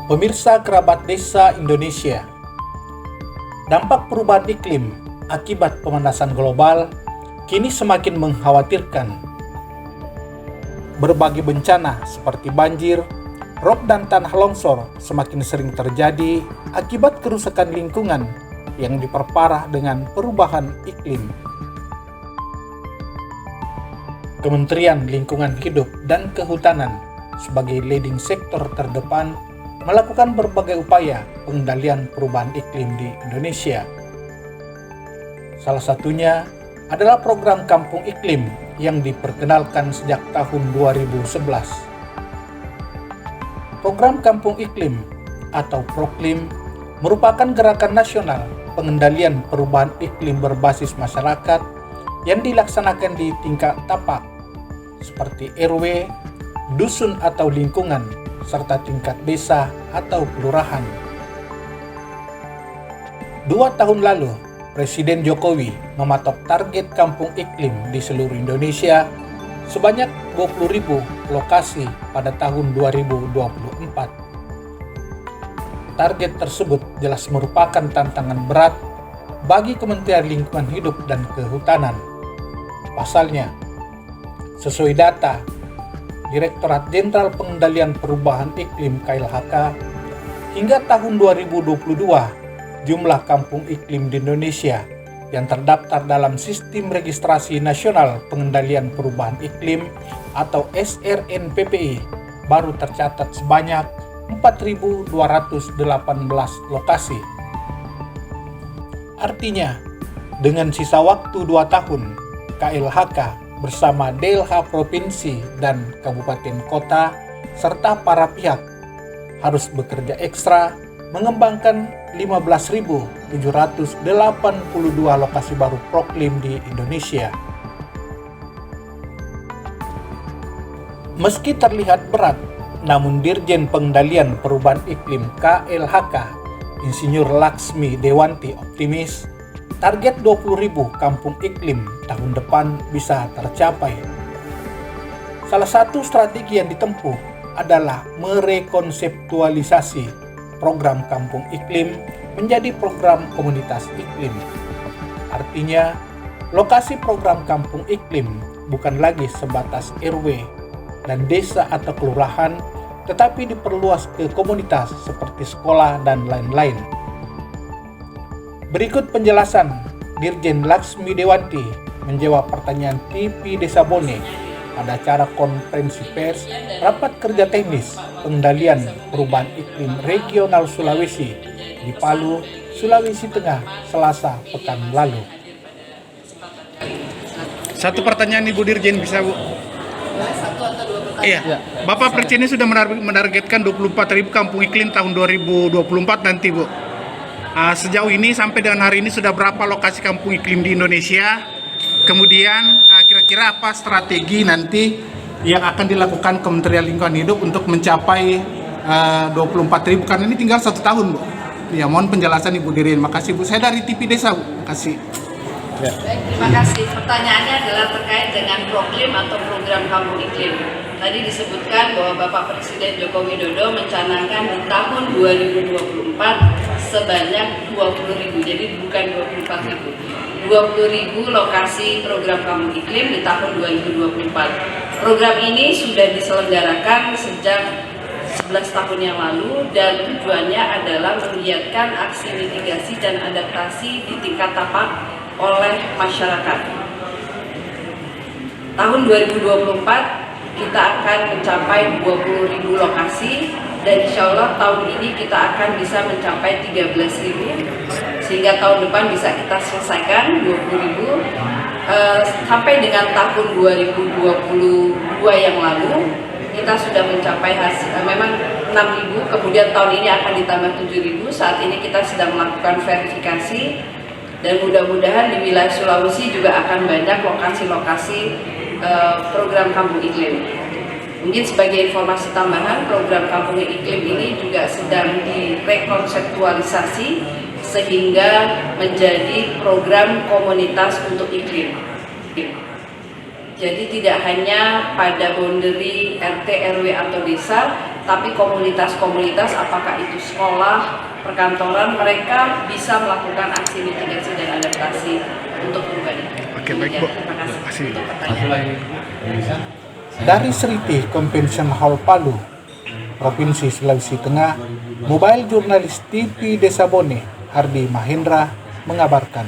Pemirsa kerabat desa Indonesia, dampak perubahan iklim akibat pemanasan global kini semakin mengkhawatirkan. Berbagai bencana seperti banjir, rob dan tanah longsor semakin sering terjadi akibat kerusakan lingkungan yang diperparah dengan perubahan iklim. Kementerian Lingkungan Hidup dan Kehutanan sebagai leading sektor terdepan melakukan berbagai upaya pengendalian perubahan iklim di Indonesia. Salah satunya adalah program Kampung Iklim yang diperkenalkan sejak tahun 2011. Program Kampung Iklim atau Proklim merupakan gerakan nasional pengendalian perubahan iklim berbasis masyarakat yang dilaksanakan di tingkat tapak seperti RW, dusun atau lingkungan, serta tingkat desa atau kelurahan. 2 tahun lalu, Presiden Jokowi mematok target kampung iklim di seluruh Indonesia sebanyak 20.000 lokasi pada tahun 2024. Target tersebut jelas merupakan tantangan berat bagi Kementerian Lingkungan Hidup dan Kehutanan. Pasalnya, sesuai data Direktorat Jenderal Pengendalian Perubahan Iklim KLHK, hingga tahun 2022, jumlah kampung iklim di Indonesia yang terdaftar dalam Sistem Registrasi Nasional Pengendalian Perubahan Iklim atau SRNPPI baru tercatat sebanyak 4.218 lokasi. Artinya, dengan sisa waktu 2 tahun, KLHK bersama DLH Provinsi dan Kabupaten Kota serta para pihak harus bekerja ekstra mengembangkan 15.782 lokasi baru Proklim di Indonesia. Meski terlihat berat, namun Dirjen Pengendalian Perubahan Iklim KLHK, Insinyur Laksmi Dewanti optimis target 20.000 kampung iklim tahun depan bisa tercapai. Salah satu strategi yang ditempuh adalah merekonseptualisasi program kampung iklim menjadi program komunitas iklim. Artinya, lokasi program kampung iklim bukan lagi sebatas RW dan desa atau kelurahan, tetapi diperluas ke komunitas seperti sekolah dan lain-lain. Berikut penjelasan Dirjen Laksmi Dewanti menjawab pertanyaan TV Desa Bone pada acara konferensi pers Rapat Kerja Teknis Pengendalian Perubahan Iklim Regional Sulawesi di Palu, Sulawesi Tengah, Selasa pekan lalu. Satu pertanyaan Ibu Dirjen bisa Bu? Satu atau 2 pertanyaan? Iya, Bapak Presiden sudah menargetkan 24.000 kampung iklim tahun 2024 nanti Bu. Sejauh ini sampai dengan hari ini sudah berapa lokasi kampung iklim di Indonesia? Kemudian kira-kira apa strategi nanti yang akan dilakukan Kementerian Lingkungan Hidup untuk mencapai 24.000? Karena ini tinggal 1 tahun Bu. Ya, mohon penjelasan Ibu Dirjen. Makasih Bu. Saya dari TV Desa Bu. Kasih. Ya. Baik, terima kasih. Pertanyaannya adalah terkait dengan Proklim atau program kampung iklim. Tadi disebutkan bahwa Bapak Presiden Joko Widodo mencanangkan di tahun 2024 sebanyak 20.000, jadi bukan 24.000. 20.000 lokasi program kampung iklim di tahun 2024. Program ini sudah diselenggarakan sejak 11 tahun yang lalu dan tujuannya adalah menggiatkan aksi mitigasi dan adaptasi di tingkat tapak oleh masyarakat. Tahun 2024 kita akan mencapai 20.000 lokasi dan insya Allah tahun ini kita akan bisa mencapai 13.000 sehingga tahun depan bisa kita selesaikan 20.000 sampai dengan tahun 2022 yang lalu kita sudah mencapai hasil memang 6.000, kemudian tahun ini akan ditambah 7.000. Saat ini kita sedang melakukan verifikasi dan mudah-mudahan di wilayah Sulawesi juga akan banyak lokasi-lokasi program kampung iklim. Mungkin sebagai informasi tambahan, program kampung iklim ini juga sedang direkonseptualisasi sehingga menjadi program komunitas untuk iklim. Jadi tidak hanya pada boundary RT, RW atau desa, tapi komunitas-komunitas apakah itu sekolah, perkantoran, mereka bisa melakukan aksi mitigasi dan adaptasi untuk perubahan itu. Oke, baik, Bu. Terima kasih Terima kasih. untuk pertanyaan. Dari Seriti Convention Hall Palu, Provinsi Sulawesi Tengah, mobile jurnalis TV Desa Bone, Hardi Mahendra mengabarkan.